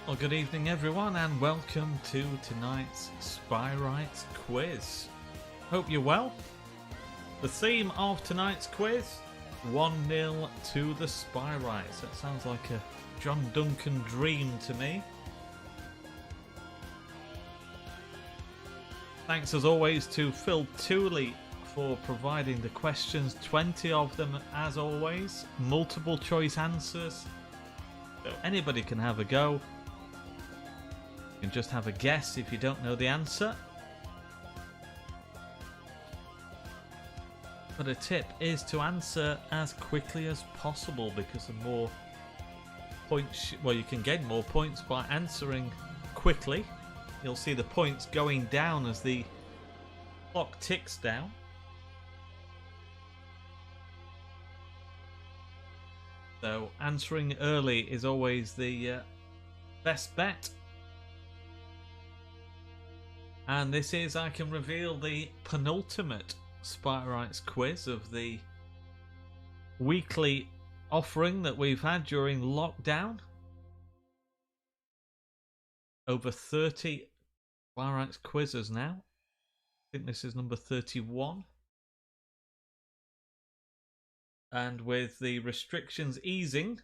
Well, good evening everyone and welcome to tonight's Spireites Quiz. Hope you're well. The theme of tonight's quiz, 1-0 to the Spireites. That sounds like a John Duncan dream to me. Thanks as always to Phil Tooley for providing the questions, 20 of them as always, multiple choice answers, so anybody can have a go. You can just have a guess if you don't know the answer. But a tip is to answer as quickly as possible, because the more points, you can gain more points by answering quickly. You'll see the points going down as the clock ticks down. So answering early is always the best bet. And this is, I can reveal, the penultimate Spireites quiz of the weekly offering that we've had during lockdown. Over 30 Spireites quizzes now. I think this is number 31. And with the restrictions easing,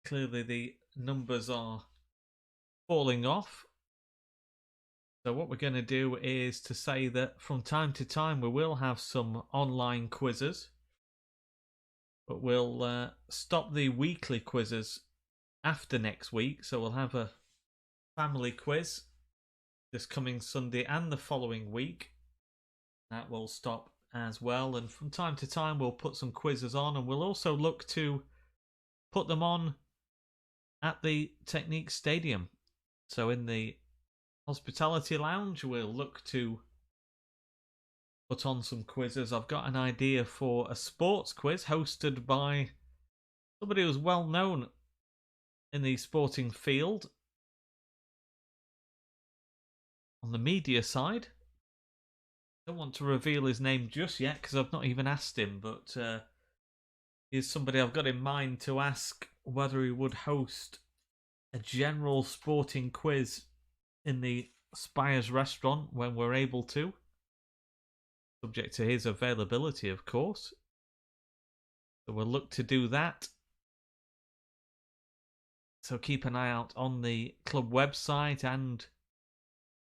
clearly the numbers are falling off. So what we're going to do is to say that from time to time we will have some online quizzes, but we'll stop the weekly quizzes after next week. So we'll have a family quiz this coming Sunday and the following week. That will stop as well, and from time to time we'll put some quizzes on, and we'll also look to put them on at the Technique Stadium. So in the Hospitality Lounge we'll look to put on some quizzes. I've got an idea for a sports quiz hosted by somebody who's well known in the sporting field on the media side. I don't want to reveal his name just yet because I've not even asked him, but he's somebody I've got in mind to ask whether he would host a general sporting quiz in the Spires restaurant when we're able to, subject to his availability of course. So we'll look to do that. So keep an eye out on the club website and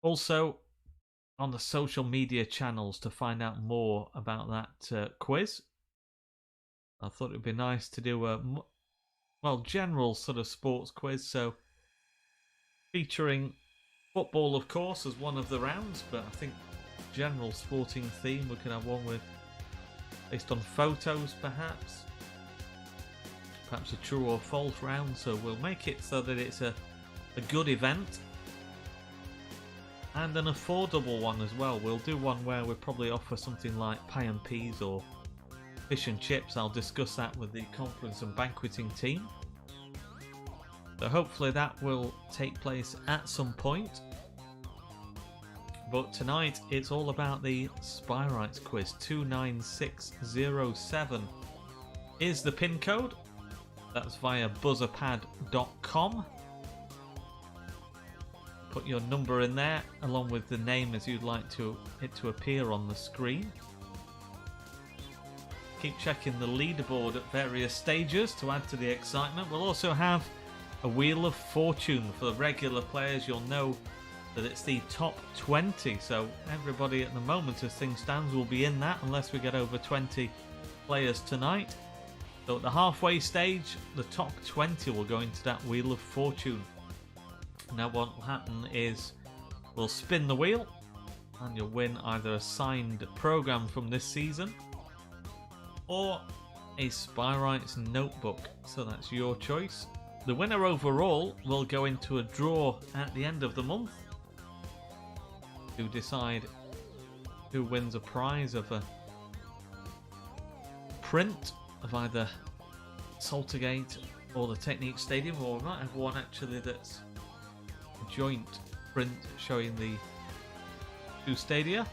also on the social media channels to find out more about that quiz. I thought it would be nice to do a general sort of sports quiz, so featuring football of course as one of the rounds, but I think general sporting theme we can have one with based on photos, perhaps a true or false round. So we'll make it so that it's a good event and an affordable one as well. We'll do one where we probably offer something like pie and peas or fish and chips. I'll discuss that with the conference and banqueting team. So hopefully that will take place at some point. But tonight it's all about the Spireites quiz. 29607 is the pin code. That's via buzzerpad.com. Put your number in there along with the name as you'd like it to appear on the screen. Keep checking the leaderboard at various stages to add to the excitement. We'll also have a Wheel of Fortune for the regular players. You'll know that it's the top 20, so everybody at the moment as things stands will be in that unless we get over 20 players tonight. So at the halfway stage the top 20 will go into that Wheel of Fortune. Now what will happen is we'll spin the wheel and you'll win either a signed programme from this season or a Spireites notebook, so that's your choice. The winner overall will go into a draw at the end of the month to decide who wins a prize of a print of either Saltergate or the Technique Stadium, or we might have one actually that's a joint print showing the two stadia.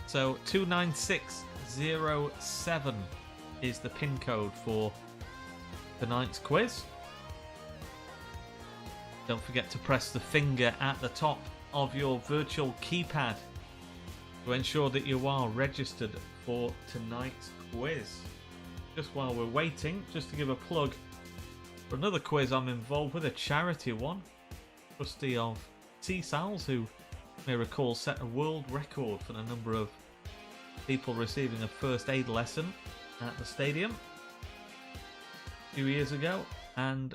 So 29607 is the pin code for tonight's quiz. Don't forget to press the finger at the top of your virtual keypad to ensure that you are registered for tonight's quiz. Just while we're waiting, just to give a plug for another quiz I'm involved with, a charity one. Trustee of Seasals, who you may recall set a world record for the number of people receiving a first aid lesson at the stadium a few years ago, and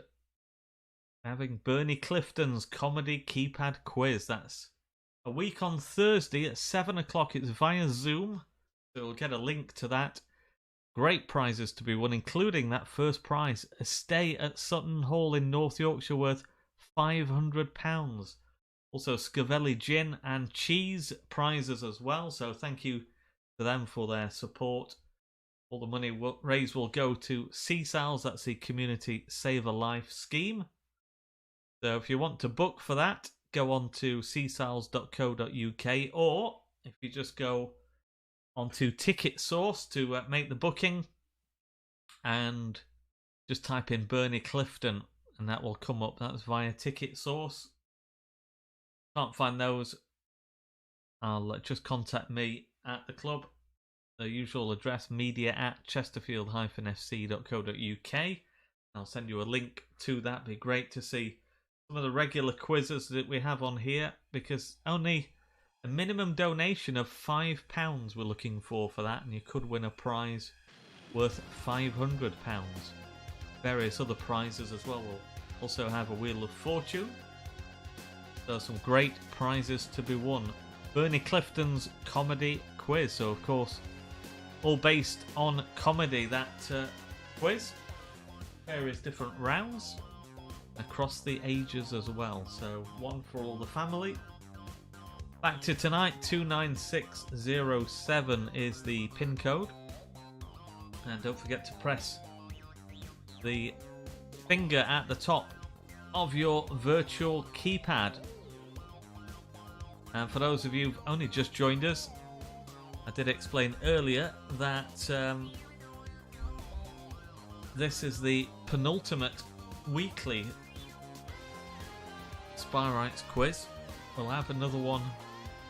having Bernie Clifton's comedy keypad quiz. That's a week on Thursday at 7 o'clock. It's via Zoom, so you'll get a link to that. Great prizes to be won, including that first prize, a stay at Sutton Hall in North Yorkshire worth £500. Also Scavelli Gin and Cheese prizes as well, so thank you to them for their support. All the money raised will go to Seasals, that's the Community Save a Life scheme. So if you want to book for that, go on to seasals.co.uk, or if you just go onto Ticket Source to make the booking and just type in Bernie Clifton and that will come up. That's via Ticket Source. Can't find those, I'll just contact me at the club. The usual address, media@chesterfield-fc.co.uk. I'll send you a link to that. Be great to see some of the regular quizzes that we have on here, because only a minimum donation of £5 we're looking for that, and you could win a prize worth £500. Various other prizes as well. We'll also have a Wheel of Fortune. So some great prizes to be won. Bernie Clifton's comedy quiz. So of course, all based on comedy, that quiz. Various different rounds across the ages as well. So one for all the family. Back to tonight, 29607 is the pin code. And don't forget to press the finger at the top of your virtual keypad. And for those of you who've only just joined us, I did explain earlier that this is the penultimate weekly Spireites Quiz. We'll have another one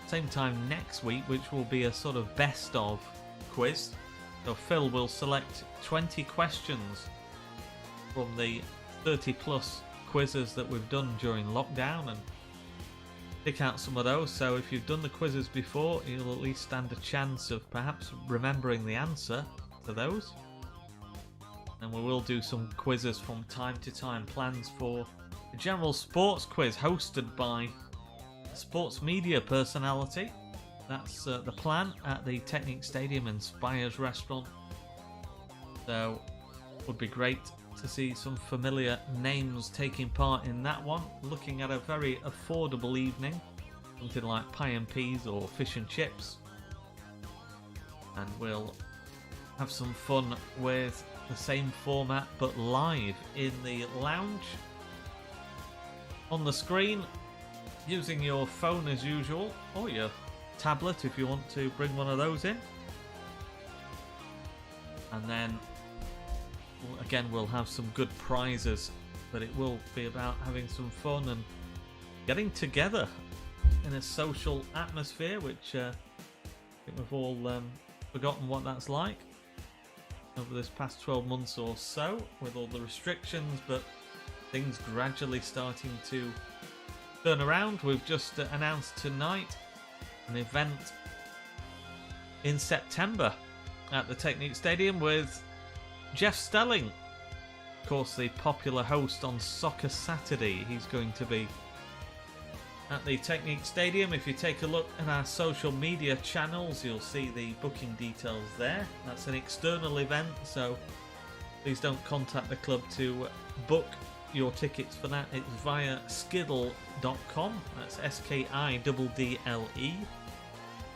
same time next week, which will be a sort of best of quiz. So Phil will select 20 questions from the 30 plus quizzes that we've done during lockdown and pick out some of those. So if you've done the quizzes before, you'll at least stand a chance of perhaps remembering the answer to those. And we will do some quizzes from time to time. Plans for a general sports quiz hosted by a sports media personality. That's the plan at the Technique Stadium and Spires restaurant. So it would be great to see some familiar names taking part in that one. Looking at a very affordable evening, something like pie and peas or fish and chips, and we'll have some fun with the same format but live in the lounge on the screen, using your phone as usual, or your tablet if you want to bring one of those in. And then again, we'll have some good prizes, but it will be about having some fun and getting together in a social atmosphere, which I think we've all forgotten what that's like over this past 12 months or so with all the restrictions, but things gradually starting to turn around. We've just announced tonight an event in September at the Technique Stadium with Jeff Stelling, of course, the popular host on Soccer Saturday. He's going to be at the Technique Stadium. If you take a look at our social media channels, you'll see the booking details there. That's an external event, so please don't contact the club to book your tickets for that. It's via skiddle.com. That's SKIDDLE.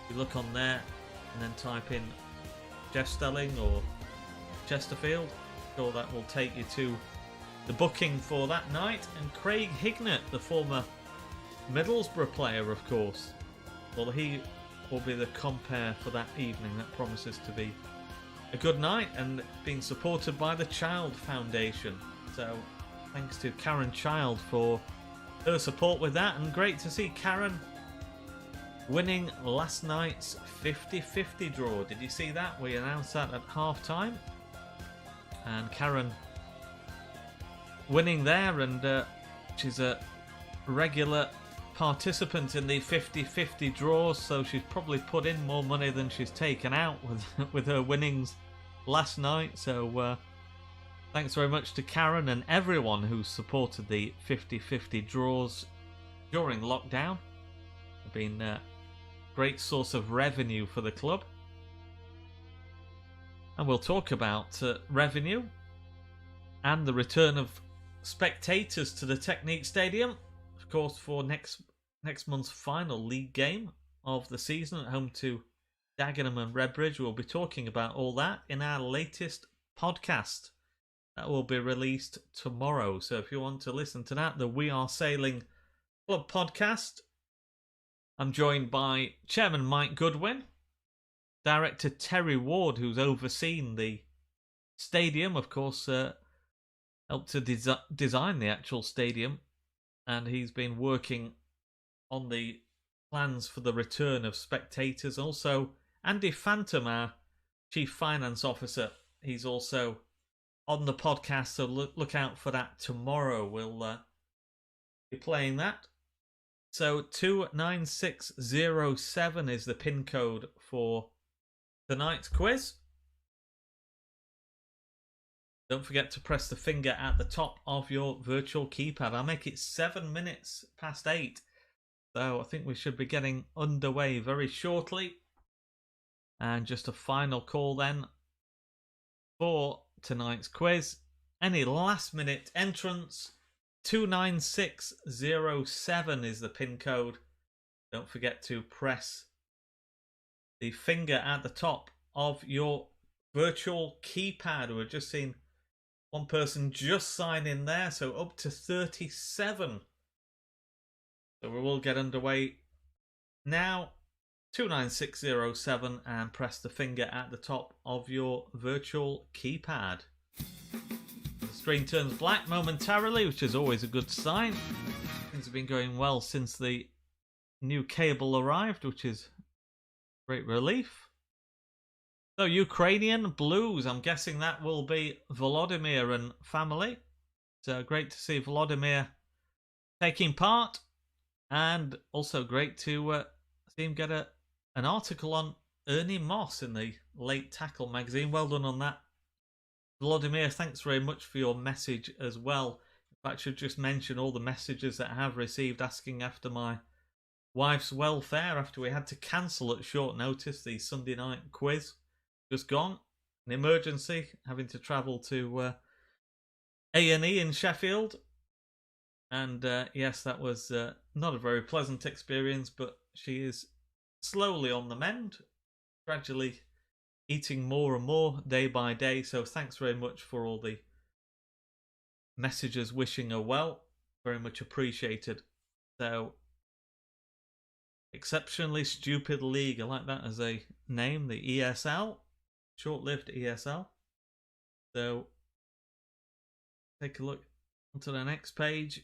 You look on there and then type in Jeff Stelling or Chesterfield. Sure, that will take you to the booking for that night. And Craig Hignett, the former Middlesbrough player, of course, well, he will be the compere for that evening. That promises to be a good night, and being supported by the Child Foundation. So thanks to Karen Child for her support with that, and great to see Karen winning last night's 50-50 draw. Did you see that? We announced that at half time, and Karen winning there, and she's a regular participant in the 50-50 draws, so she's probably put in more money than she's taken out with her winnings last night. So thanks very much to Karen and everyone who supported the 50-50 draws during lockdown. They've been a great source of revenue for the club, and we'll talk about revenue and the return of spectators to the Technique Stadium, of course, for next month's final league game of the season at home to Dagenham and Redbridge. We'll be talking about all that in our latest podcast that will be released tomorrow. So if you want to listen to that, the We Are Sailing Club podcast, I'm joined by Chairman Mike Goodwin, Director Terry Ward, who's overseen the stadium, of course, helped to design the actual stadium, and he's been working on the plans for the return of spectators. Also, Andy Phantom, our Chief Finance Officer, he's also on the podcast, so look out for that tomorrow. We'll be playing that. So 29607 is the pin code for tonight's quiz. Don't forget to press the finger at the top of your virtual keypad. I'll make it 7 minutes past 8. So I think we should be getting underway very shortly. And just a final call then for tonight's quiz. Any last minute entrants? 29607 is the pin code. Don't forget to press the finger at the top of your virtual keypad. We've just seen one person just sign in there, so up to 37. So we will get underway now. 29607, and press the finger at the top of your virtual keypad. The screen turns black momentarily, which is always a good sign. Things have been going well since the new cable arrived, which is great relief. So Ukrainian Blues, I'm guessing that will be Volodymyr and family. So great to see Volodymyr taking part, and also great to see him get an article on Ernie Moss in the Late Tackle magazine. Well done on that, Volodymyr. Thanks very much for your message as well. In fact, I should just mention all the messages that I have received asking after my wife's welfare after we had to cancel at short notice the Sunday night quiz. Just gone, an emergency, having to travel to A&E in Sheffield. And yes, that was not a very pleasant experience, but she is slowly on the mend, gradually eating more and more day by day. So thanks very much for all the messages wishing her well. Very much appreciated. So, Exceptionally Stupid League, I like that as a name, the ESL, short-lived ESL. So, take a look onto the next page.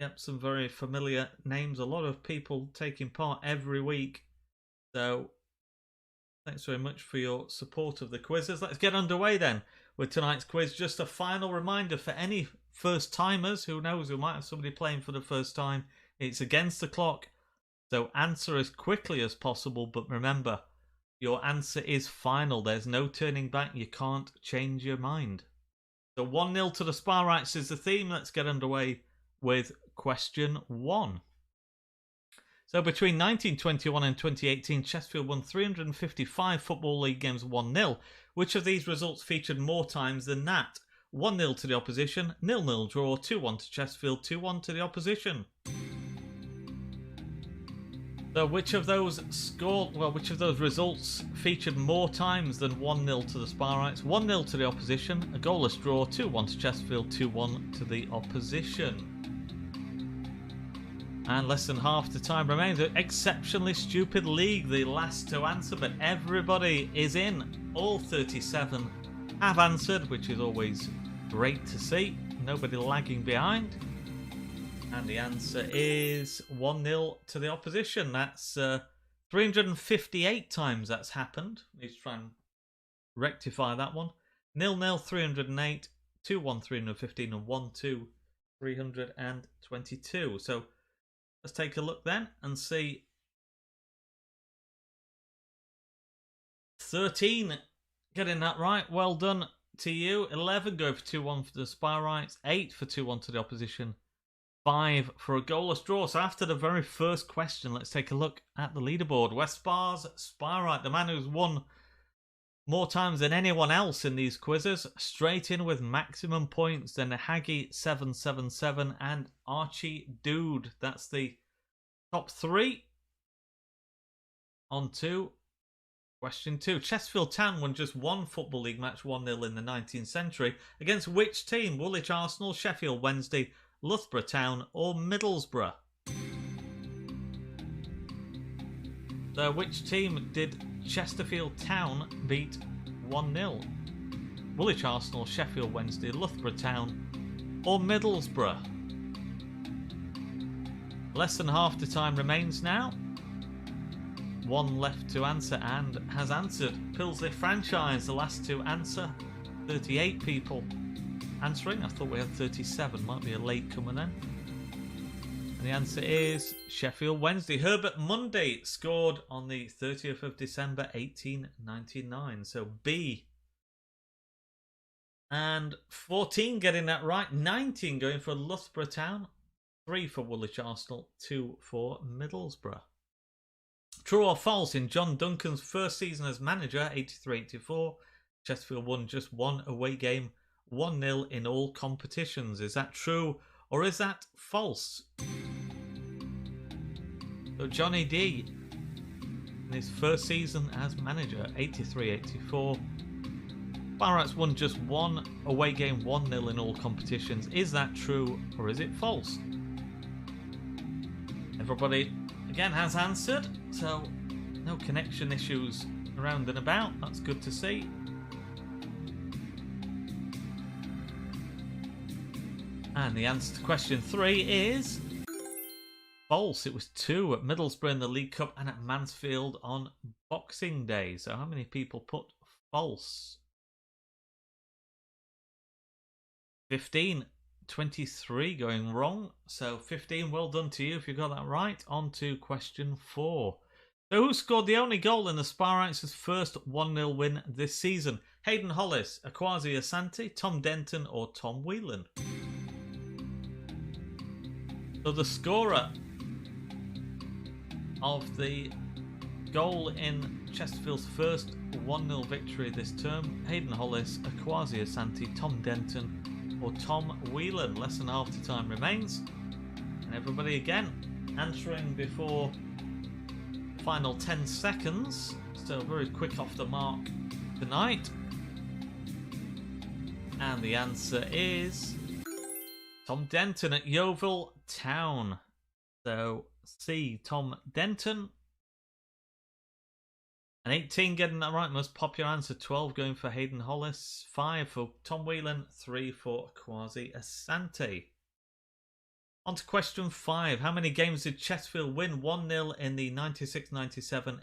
Yep, some very familiar names. A lot of people taking part every week. So, thanks very much for your support of the quizzes. Let's get underway then with tonight's quiz. Just a final reminder for any first-timers. Who knows, we might have somebody playing for the first time. It's against the clock. So, answer as quickly as possible. But remember, your answer is final. There's no turning back. You can't change your mind. So, 1-0 to the Spireites is the theme. Let's get underway with question 1. So between 1921 and 2018, Chesterfield won 355 Football League games 1-0. Which of these results featured more times than that? 1-0 to the opposition, 0-0 draw, 2-1 to Chesterfield, 2-1 to the opposition. So which of those results featured more times than 1-0 to the Spireites? 1-0 to the opposition, a goalless draw, 2-1 to Chesterfield, 2-1 to the opposition. And less than half the time remains. Exceptionally Stupid League, the last to answer, but everybody is in. All 37 have answered, which is always great to see. Nobody lagging behind. And the answer is 1-0 to the opposition. That's 358 times that's happened. Let's try and rectify that one. 0-0, 308, 2-1, 315, and 1-2, 322. So let's take a look then and see. 13 getting that right. Well done to you. 11 go for 2-1 for the Spireites. 8 for 2-1 to the opposition. 5 for a goalless draw. So after the very first question, let's take a look at the leaderboard. Westbar's Spireite, the man who's won more times than anyone else in these quizzes, straight in with maximum points. Then Haggy 777 and Archie Dude. That's the top 3. On to question 2. Chesterfield Town won just one Football League match 1-0 in the 19th century. Against which team? Woolwich Arsenal, Sheffield Wednesday, Loughborough Town or Middlesbrough? So which team did Chesterfield Town beat 1-0? Woolwich Arsenal, Sheffield Wednesday, Loughborough Town or Middlesbrough? Less than half the time remains now. 1 left to answer and has answered. Pilsley Franchise, the last to answer. 38 people answering. I thought we had 37. Might be a late comer then. And the answer is Sheffield Wednesday. Herbert Munday scored on the 30th of December 1899. So B. And 14 getting that right. 19 going for Loughborough Town. 3 for Woolwich Arsenal. 2 for Middlesbrough. True or false? In John Duncan's first season as manager, 83-84, Chesterfield won just one away game, 1-0 in all competitions. Is that true or is that false? So Johnny D, in his first season as manager, 83-84, Spireites won just one away game, 1-0 in all competitions. Is that true or is it false? Everybody again has answered, so no connection issues around and about. That's good to see. And the answer to question 3 is false. It was 2 at Middlesbrough in the League Cup and at Mansfield on Boxing Day. So how many people put false? 15. 23 going wrong. So 15, well done to you if you got that right. On to question 4. So who scored the only goal in the Spireites' first 1-0 win this season? Hayden Hollis, Akwasi Asante, Tom Denton or Tom Whelan? So the scorer of the goal in Chesterfield's first 1-0 victory this term, Hayden Hollis, Akwasi Asante, Tom Denton or Tom Whelan. Less than half the time remains. And everybody again answering before the final 10 seconds. So very quick off the mark tonight. And the answer is Tom Denton at Yeovil Town. So C, Tom Denton. And 18 getting that right, most popular answer. 12 going for Hayden Hollis. 5 for Tom Whelan. 3 for Akwasi Asante. On to question 5. How many games did Chesterfield win 1-0 in the 96-97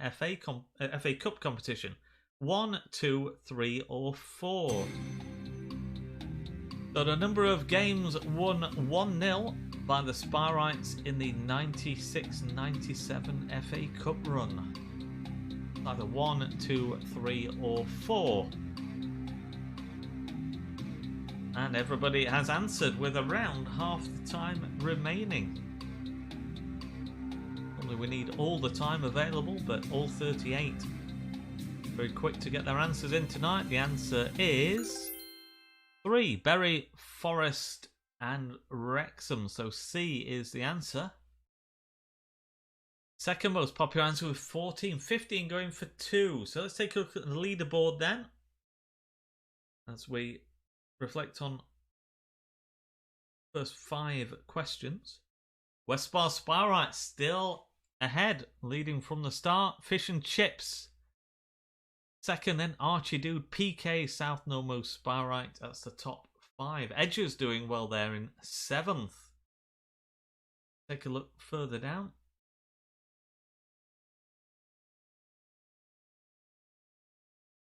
FA Cup competition? 1, 2, 3 or 4? So the number of games won 1-0 by the Spireites in the 96-97 FA Cup run. Either 1, 2, 3 or 4. And everybody has answered with around half the time remaining. Only we need all the time available, but all 38. Very quick to get their answers in tonight. The answer is 3. Bury, Forest and Wrexham. So C is the answer. Second most popular answer with 14. 15 going for 2. So let's take a look at the leaderboard then, as we reflect on the first 5 questions. Westbar Spireites still ahead, leading from the start. Fish and Chips second, then Archie Dude, PK, South Normost Spireite. That's the top 5. Edger's doing well there in 7th. take a look further down.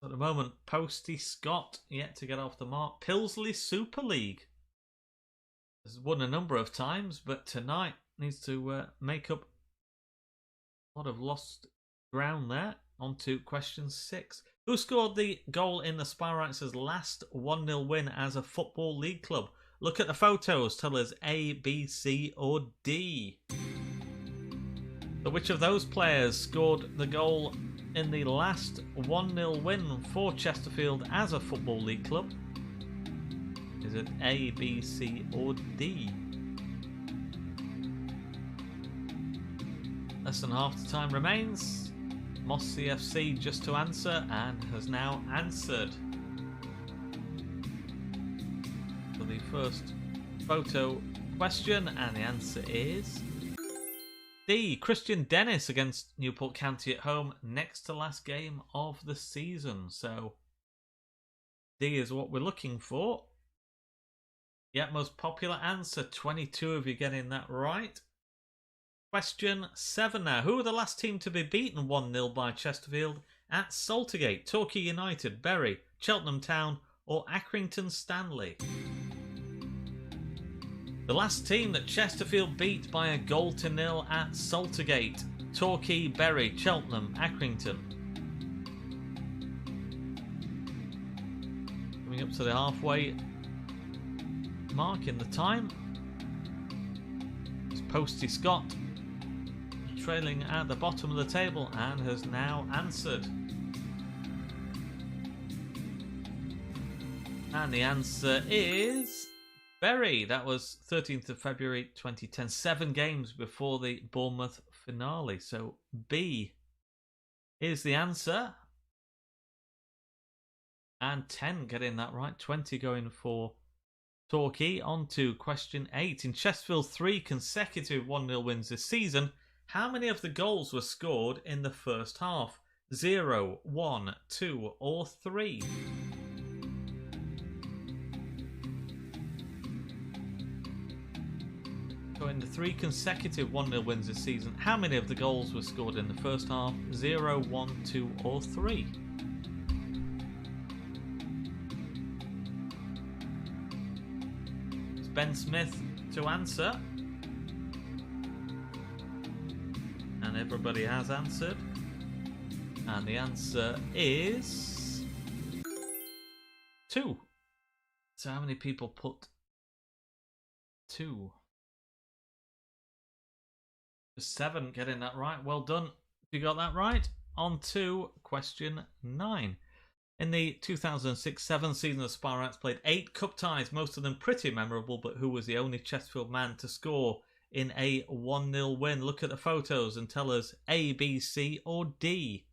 At the moment, Posty Scott yet to get off the mark. Pilsley Super League has won a number of times, but tonight needs to make up a lot of lost ground there. On to question 6. Who scored the goal in the Spireites' last 1-0 win as a Football League club? Look at the photos. Tell us A, B, C or D. So which of those players scored the goal in the last 1-0 win for Chesterfield as a Football League club? Is it A, B, C or D? Less than half the time remains. Moss CFC just to answer and has now answered. For the first photo question, and the answer is D. Christian Dennis against Newport County at home, next to last game of the season. So D is what we're looking for. Yeah, most popular answer. 22 of you getting that right. Question 7 now. Who were the last team to be beaten 1-0 by Chesterfield at Saltergate? Torquay United, Bury, Cheltenham Town or Accrington Stanley? The last team that Chesterfield beat by a 0-0 at Saltergate. Torquay, Bury, Cheltenham, Accrington. Coming up to the halfway mark in the time. It's Posty Scott trailing at the bottom of the table and has now answered. And the answer is Bury. That was 13th of February 2010, 7 games before the Bournemouth finale. So B is the answer. And 10 getting that right, 20 going for Torquay. On to question 8. In Chesterfield's 3 consecutive 1-0 wins this season, how many of the goals were scored in the first half? 0, 1, 2 or 3? So in the 3 consecutive 1-0 wins this season, how many of the goals were scored in the first half? 0, 1, 2 or 3? It's Ben Smith to answer. And everybody has answered. And the answer is 2. So how many people put 2? 7 getting that right. Well done if you got that right. On to question 9. In the 2006-07 season, the Spireites played 8 cup ties, most of them pretty memorable, but who was the only Chesterfield man to score in a 1-0 win? Look at the photos and tell us A, B, C or D.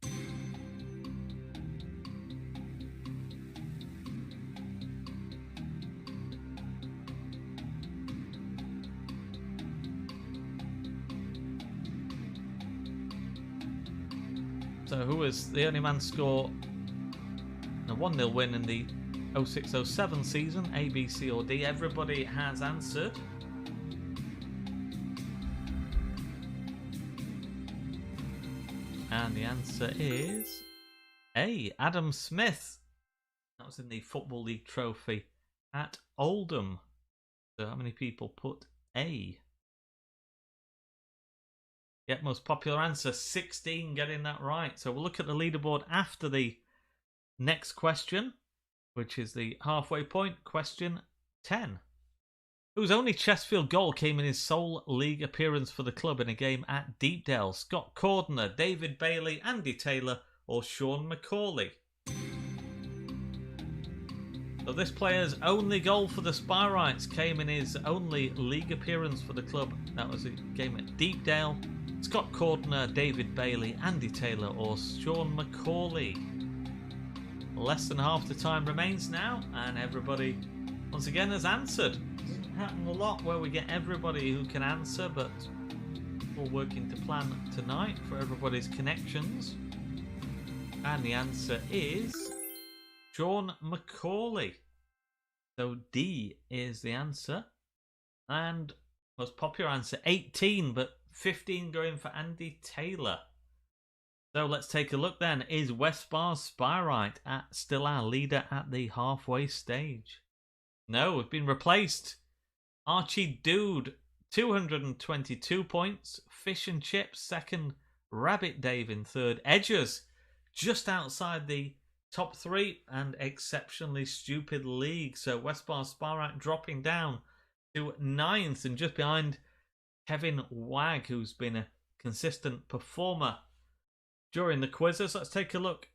So who was the only man to score a 1-0 win in the 06-07 season? A, B, C or D? Everybody has answered. And the answer is A, Adam Smith. That was in the Football League trophy at Oldham. So how many people put A? Yep, most popular answer, 16 getting that right. So we'll look at the leaderboard after the next question, which is the halfway point, question 10. Whose only Chesterfield goal came in his sole league appearance for the club in a game at Deepdale? Scott Cordner, David Bailey, Andy Taylor or Sean McCauley? So this player's only goal for the Spireites came in his only league appearance for the club. That was a game at Deepdale. Scott Cordner, David Bailey, Andy Taylor or Sean McCauley? Less than half the time remains now, and everybody once again has answered. Doesn't happen a lot where we get everybody who can answer, but we're working to plan tonight for everybody's connections. And the answer is Sean McCauley. So D is the answer. And Most popular answer 18, but 15 going for Andy Taylor. So let's take a look then. Is Westbar's Spirite still our leader at the halfway stage? No, we've been replaced. Archie Dude, 222 points. Fish and Chips second. Rabbit Dave in third. Edgers just outside the top three, and Exceptionally Stupid League. So Westbar Spirite dropping down to ninth, and just behind Kevin Wag, who's been a consistent performer during the quizzes. Let's take a look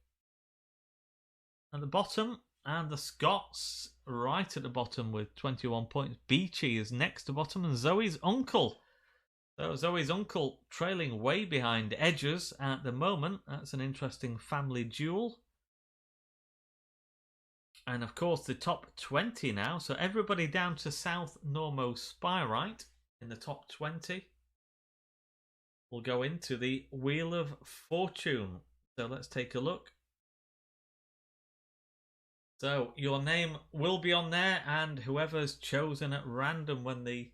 at the bottom, and the Scots right at the bottom with 21 points. Beachy is next to bottom, and Zoe's Uncle. So Zoe's Uncle trailing way behind Edgers at the moment. That's an interesting family duel. And of course the top 20 now. So everybody down to South Normo Spirite in the top 20 will go into the Wheel of Fortune. So let's take a look. So your name will be on there, and whoever's chosen at random when the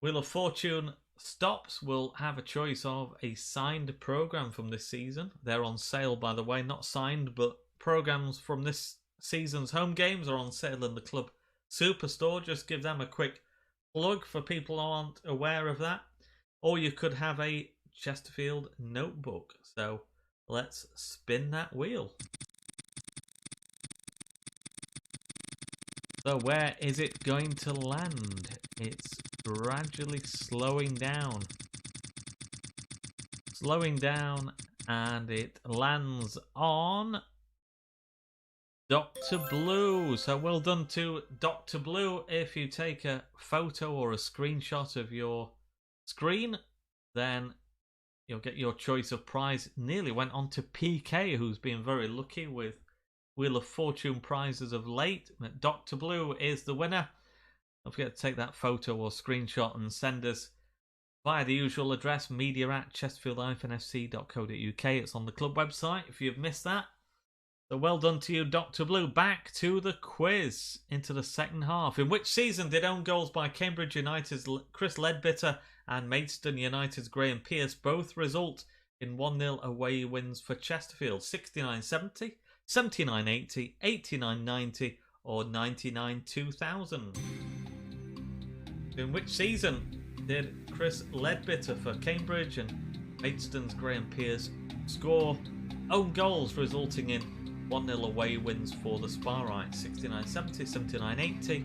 Wheel of Fortune stops will have a choice of a signed program from this season. They're on sale, by the way, not signed, but programs from this season's home games are on sale in the club superstore. Just give them a quick plug for people who aren't aware of that. Or you could have a Chesterfield notebook. So let's spin that wheel. So where is it going to land? It's gradually slowing down. Slowing down, and it lands on Dr. Blue. So well done to Dr. Blue. If you take a photo or a screenshot of your screen, then you'll get your choice of prize. Nearly went on to PK, who's been very lucky with Wheel of Fortune prizes of late. Dr. Blue is the winner. Don't forget to take that photo or screenshot and send us via the usual address, media@chesterfield-fc.co.uk. It's on the club website if you've missed that. So well done to you, Dr. Blue. Back to the quiz, into the second half. In which season did own goals by Cambridge United's Chris Ledbetter and Maidstone United's Graham Pearce both result in 1-0 away wins for Chesterfield? 69-70, 79-80, 89-90 or 99-2000? In which season did Chris Ledbetter for Cambridge and Maidstone's Graham Pearce score own goals, resulting in 1-0 away wins for the Spireites? 69-70, 79-80,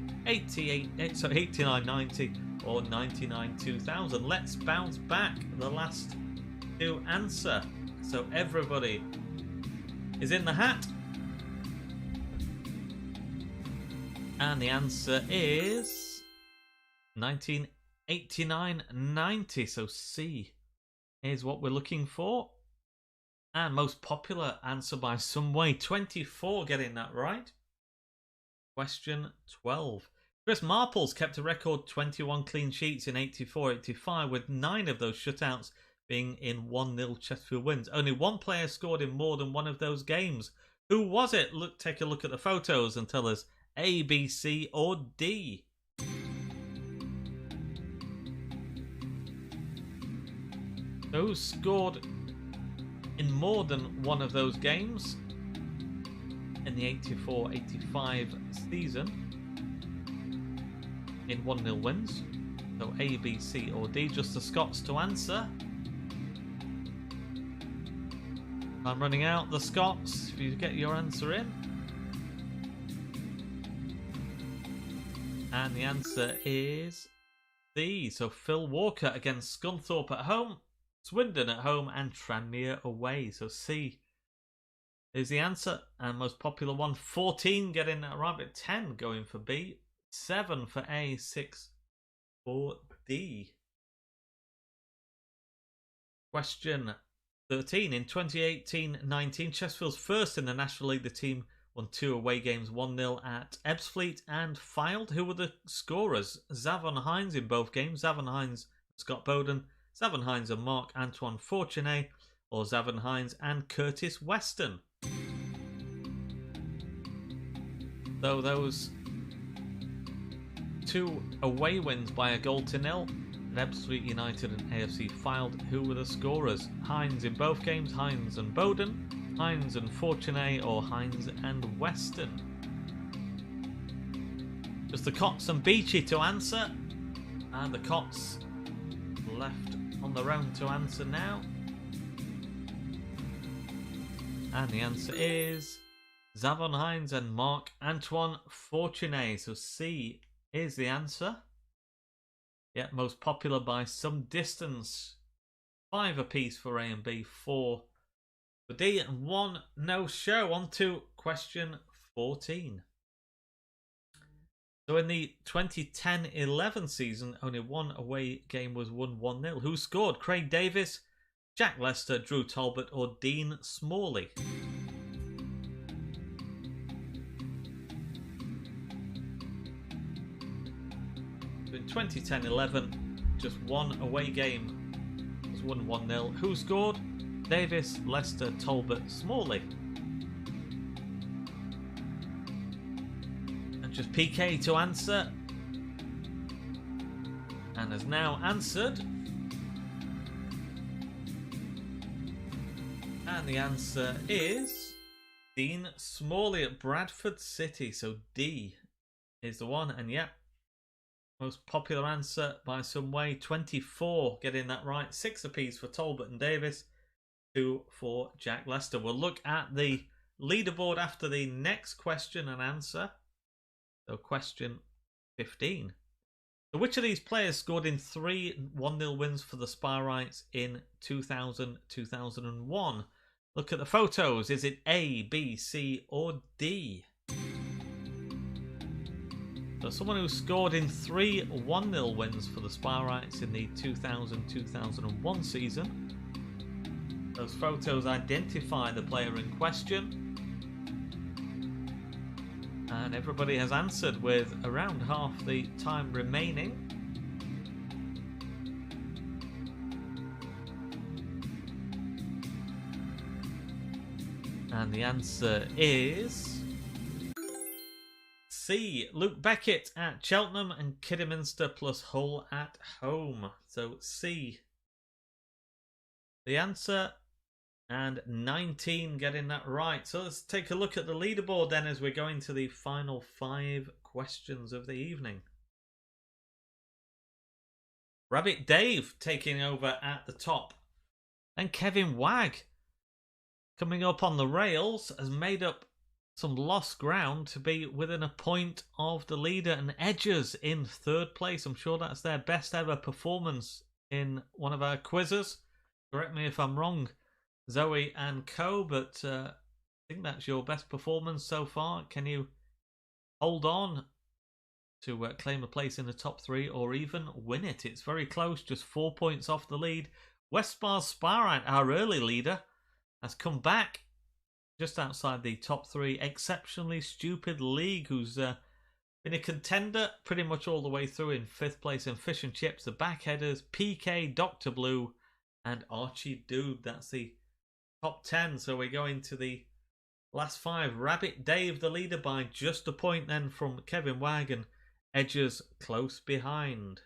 89-90 or 99-2000? Let's bounce back the last to answer. So everybody is in the hat. And the answer is 1989-90. So C is what we're looking for. And most popular answer by some way, 24 getting that right. Question 12. Chris Marples kept a record 21 clean sheets in 84-85, with 9 of those shutouts being in 1-0 Chesterfield wins. Only one player scored in more than one of those games. Who was it? Take a look at the photos and tell us A, B, C or D. Who scored in more than one of those games in the 84-85 season in 1-0 wins? So A, B, C or D. Just the Scots to answer. I'm running out. The Scots, if you get your answer in. And the answer is D. So Phil Walker against Scunthorpe at home, Swindon at home and Tranmere away. So C is the answer. And most popular one, 14 getting that right, but 10 going for B, 7 for A, 6 for D. Question 13. In 2018-19, Chesterfield's first in the National League, the team won 2 away games, 1-0 at Ebbsfleet and Fylde. Who were the scorers? Zavon Hines in both games. Zavon Hines, Scott Bowden. Zavon Hines and Marc-Antoine Fortuné, or Zavon Hines and Curtis Weston. So those 2 away wins by a goal to nil. Ebbsfleet United and AFC Fylde. Who were the scorers? Hines in both games, Hines and Bowden, Hines and Fortuné, or Hines and Weston? Just the Cots and Beachy to answer. And the Cots left on their own to answer now. And the answer is Zavon Hines and Marc-Antoine Fortuné. So C is the answer. Yeah, most popular by some distance. 5 apiece for A and B, 4 for D, and 1 no show. On to question 14. So in the 2010-11 season, only 1 away game was won 1-0. Who scored? Craig Davis, Jack Lester, Drew Talbot, or Dean Smalley? In 2010-11, just 1 away game was won 1-0. Who scored? Davis, Lester, Talbot, Smalley. And just PK to answer. And has now answered. And the answer is Dean Smalley at Bradford City. So D is the one. And yeah, most popular answer by some way. 24 getting that right. 6 apiece for Talbot and Davis. 2 for Jack Lester. We'll look at the leaderboard after the next question and answer. So question 15. So which of these players scored in 3 1-0 wins for the Spireites in 2000-2001? Look at the photos. Is it A, B, C, or D? So someone who scored in 3 1-0 wins for the Spireites in the 2000-2001 season. Those photos identify the player in question. And everybody has answered with around half the time remaining. And the answer is C. Luke Beckett at Cheltenham and Kidderminster plus Hull at home. So C, the answer, and 19 getting that right. So let's take a look at the leaderboard then as we're going to the final 5 questions of the evening. Rabbit Dave taking over at the top. And Kevin Wagg coming up on the rails has made up some lost ground to be within a point of the leader, and Edgers in 3rd place. I'm sure that's their best ever performance in one of our quizzes. Correct me if I'm wrong, Zoe and co, but I think that's your best performance so far. Can you hold on to claim a place in the top 3 or even win it? It's very close, just 4 points off the lead. Westbar Spireite, our early leader, has come back just outside the top 3. Exceptionally Stupid League, who's been a contender pretty much all the way through, in 5th place. In Fish and Chips, the Backheaders, PK, Dr. Blue, and Archie Dude. That's the top 10. So we go into the last 5. Rabbit Dave, the leader, by just a point then from Kevin Wagg, and Edgers close behind.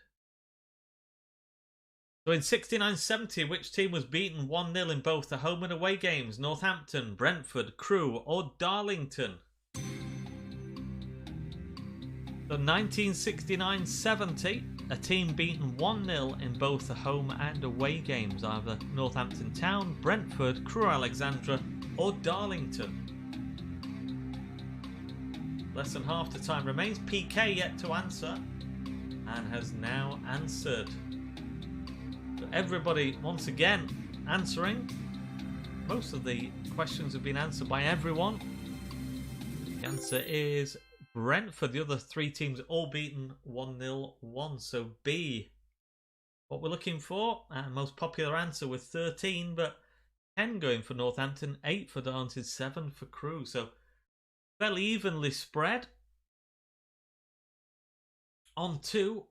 So in 69-70, which team was beaten 1-0 in both the home and away games? Northampton, Brentford, Crewe, or Darlington? So 1969-70, a team beaten 1-0 in both the home and away games, either Northampton Town, Brentford, Crewe Alexandra, or Darlington. Less than half the time remains. PK yet to answer, and has now answered. Everybody once again answering. Most of the questions have been answered by everyone. The answer is Brentford. The other 3 teams all beaten 1-0-1. So B, what we're looking for. Most popular answer with 13, but 10 going for Northampton, 8 for Darlington, 7 for Crewe. So fairly evenly spread. On to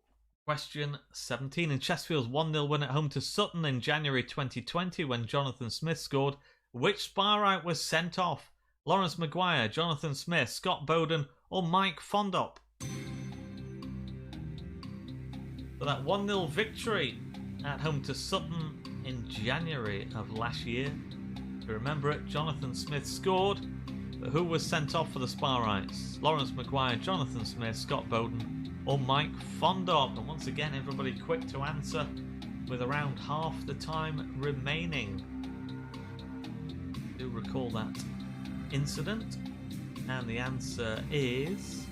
question 17. In Chesterfield's 1-0 win at home to Sutton in January 2020, when Jonathan Smith scored, which Spireite was sent off? Lawrence Maguire, Jonathan Smith, Scott Bowden, or Mike Fondop? that 1-0 victory at home to Sutton in January of last year. If you remember it, Jonathan Smith scored, but who was sent off for the Spireites? Lawrence Maguire, Jonathan Smith, Scott Bowden or Mike Fondop? And once again, everybody quick to answer with around half the time remaining. I do recall that incident, and the answer is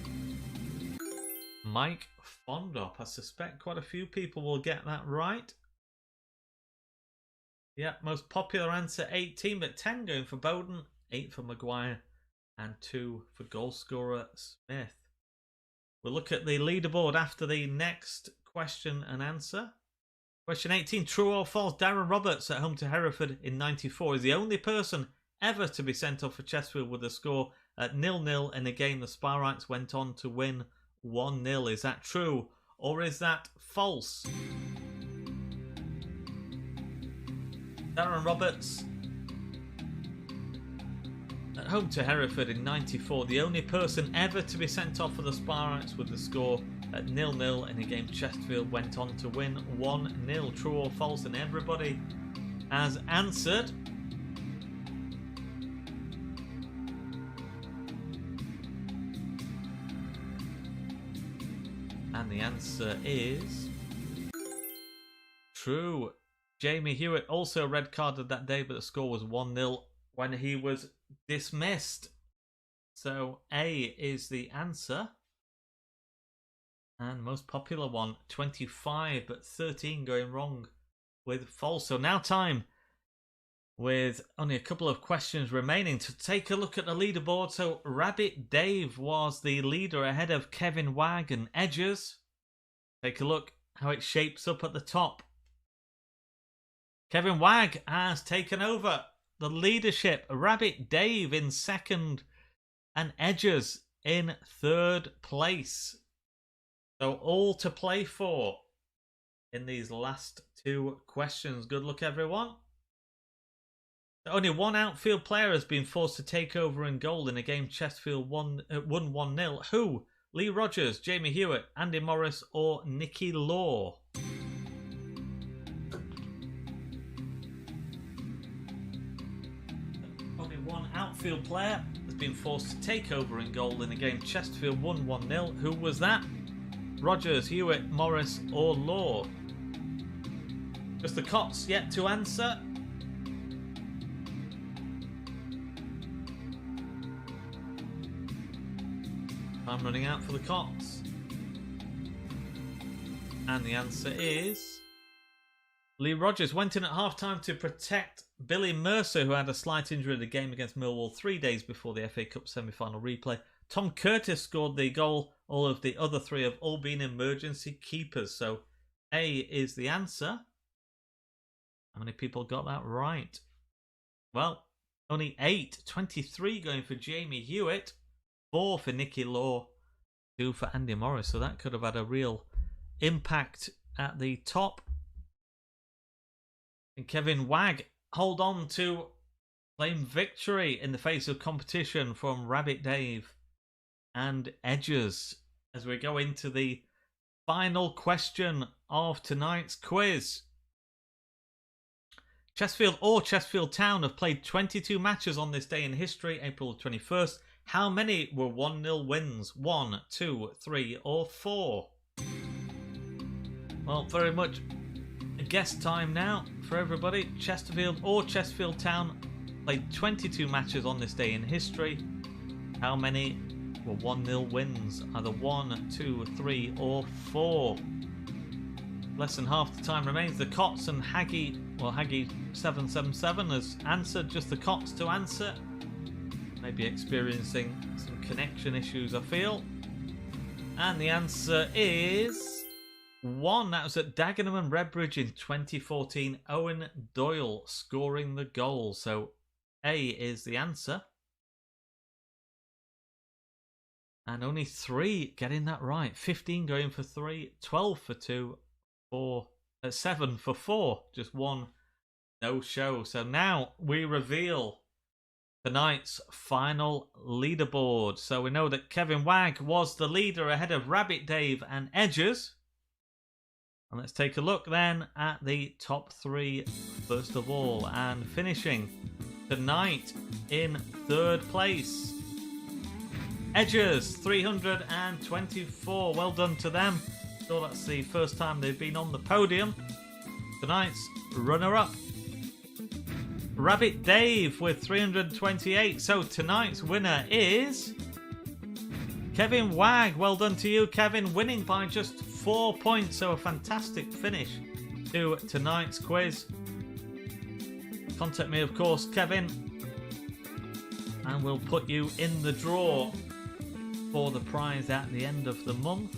Mike Fondop. I suspect quite a few people will get that right. Yeah, most popular answer 18, but 10 going for Bowden, 8 for Maguire, and 2 for goalscorer Smith. We'll look at the leaderboard after the next question and answer. Question 18, true or false, Darren Roberts at home to Hereford in 94 is the only person ever to be sent off for Chesterfield with a score at 0-0 in a game the Spireites went on to win 1-0. Is that true or is that false? Darren Roberts at home to Hereford in 94, the only person ever to be sent off for the Spireites with the score at 0-0 in a game Chesterfield went on to win 1-0. True or false? And everybody has answered. And the answer is true. Jamie Hewitt also red carded that day, but the score was 1-0 when he was dismissed. So A is the answer. And most popular one, 25, but 13 going wrong with false. So now time, with only a couple of questions remaining, to take a look at the leaderboard. So Rabbit Dave was the leader ahead of Kevin Wagg and Edgers. Take a look how it shapes up at the top. Kevin Wagg has taken over the leadership. Rabbit Dave in second and Edgers in third place. So all to play for in these last two questions. Good luck, everyone. Only one outfield player has been forced to take over in goal in a game Chesterfield won 1-0. Who? Lee Rogers, Jamie Hewitt, Andy Morris or Nicky Law? Only one outfield player has been forced to take over in goal in a game Chesterfield won 1-0. Who was that? Rogers, Hewitt, Morris or Law? Just the Cots yet to answer. I'm running out for the Cots. And the answer is Lee Rogers went in at half-time to protect Billy Mercer, who had a slight injury in the game against Millwall 3 days before the FA Cup semi-final replay. Tom Curtis scored the goal. All of the other three have all been emergency keepers. So A is the answer. How many people got that right? Well, only 8. 23 going for Jamie Hewitt. 4 for Nicky Law. 2 for Andy Morris. So that could have had a real impact at the top. And Kevin Wagg hold on to claim victory in the face of competition from Rabbit Dave and Edgers as we go into the final question of tonight's quiz. Chesterfield or Chesterfield Town have played 22 matches on this day in history, April 21st. How many were 1-0 wins? 1, 2, 3 or 4? Well, very much a guess time now for everybody. Chesterfield or Chesterfield Town played 22 matches on this day in history. How many were 1-0 wins? Either 1, 2, 3 or 4. Less than half the time remains. The Cots and Haggy, well, Haggy777 has answered. Just the Cots to answer. Maybe experiencing some connection issues, I feel. And the answer is 1. That was at Dagenham and Redbridge in 2014. Owen Doyle scoring the goal. So A is the answer. And only 3 getting that right. 15 going for 3, 12 for 2, 7 for 4. Just 1 no show. So now we reveal tonight's final leaderboard. So we know that Kevin Wagg was the leader ahead of Rabbit Dave and Edgers. And let's take a look then at the top 3 first of all. And finishing tonight in 3rd place, Edgers 324. Well done to them. So that's the first time they've been on the podium. Tonight's runner-up, Rabbit Dave with 328. So tonight's winner is Kevin Wag. Well done to you, Kevin, winning by just 4 points. So a fantastic finish to tonight's quiz. Contact me, of course, Kevin, and we'll put you in the draw for the prize at the end of the month.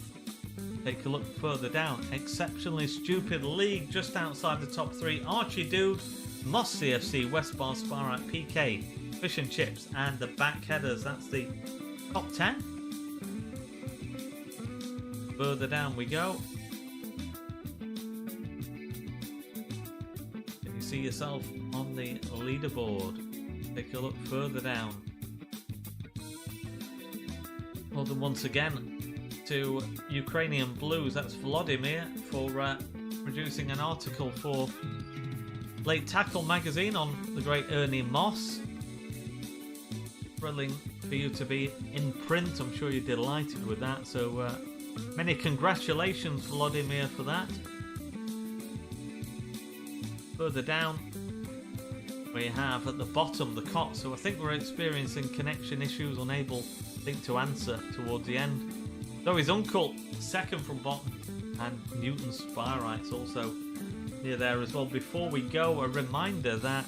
Take a look further down. Exceptionally Stupid League just outside the top 3. Archie Dude, Moss CFC, West Bar Spireite, PK, Fish and Chips, and the Backheaders. That's the top 10. Further down we go. Can you see yourself on the leaderboard? Take a look further down. Well done once again to Ukrainian Blues. That's Vladimir for producing an article for Late Tackle magazine on the great Ernie Moss. Thrilling for you to be in print. I'm sure you're delighted with that. So many congratulations, Vladimir, for that. Further down we have at the bottom the Cot. So I think we're experiencing connection issues, unable to answer towards the end. So his uncle, second from bottom, and Newton Spireites also near there as well. Before we go, a reminder that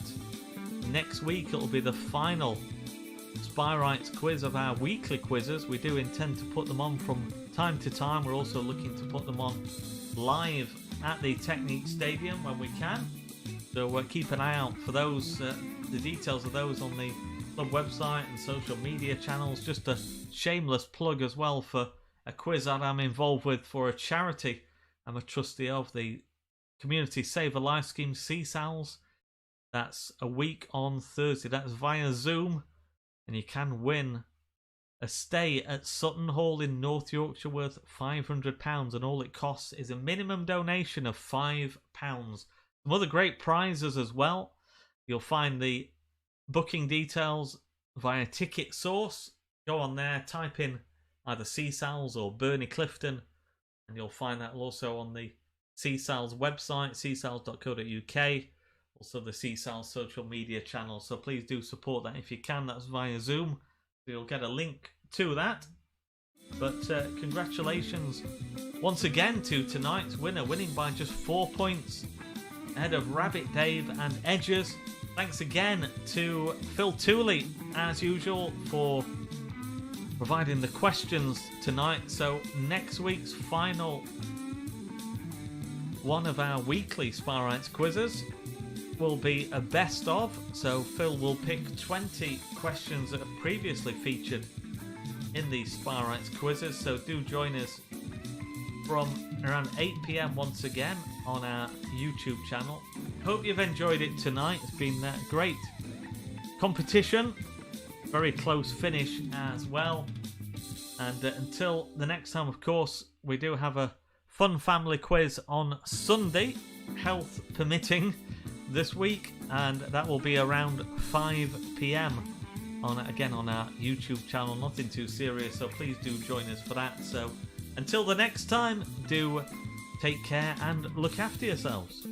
next week it'll be the final Spireites quiz of our weekly quizzes. We do intend to put them on from time to time. We're also looking to put them on live at the Technique Stadium when we can. So keep an eye out for those, the details of those on the club website and social media channels. Just a shameless plug as well for a quiz that I'm involved with for a charity I'm a trustee of, the Community Save a Life Scheme, CSALS. That's a week on Thursday. That's via Zoom, and you can win a stay at Sutton Hall in North Yorkshire worth £500, and all it costs is a minimum donation of £5. Some other great prizes as well. You'll find the booking details via Ticket Source. Go on there, type in either CSALS or Bernie Clifton, and you'll find that also on the CSALS website, csals.co.uk, also the CSALS social media channel. So please do support that if you can. That's via Zoom, so you'll get a link to that. But congratulations once again to tonight's winner, winning by just 4 points ahead of Rabbit Dave and Edgers. Thanks again to Phil Tooley, as usual, for providing the questions tonight. So next week's final one of our weekly Spireites quizzes will be a best of. So Phil will pick 20 questions that have previously featured in the Spireites quizzes. So do join us from around 8 PM once again on our YouTube channel. Hope you've enjoyed it tonight. It's been a great competition, very close finish as well. And until the next time, of course, we do have a fun family quiz on Sunday, health permitting, this week, and that will be around 5 PM on our YouTube channel. Nothing too serious, so please do join us for that. So until the next time, do take care and look after yourselves.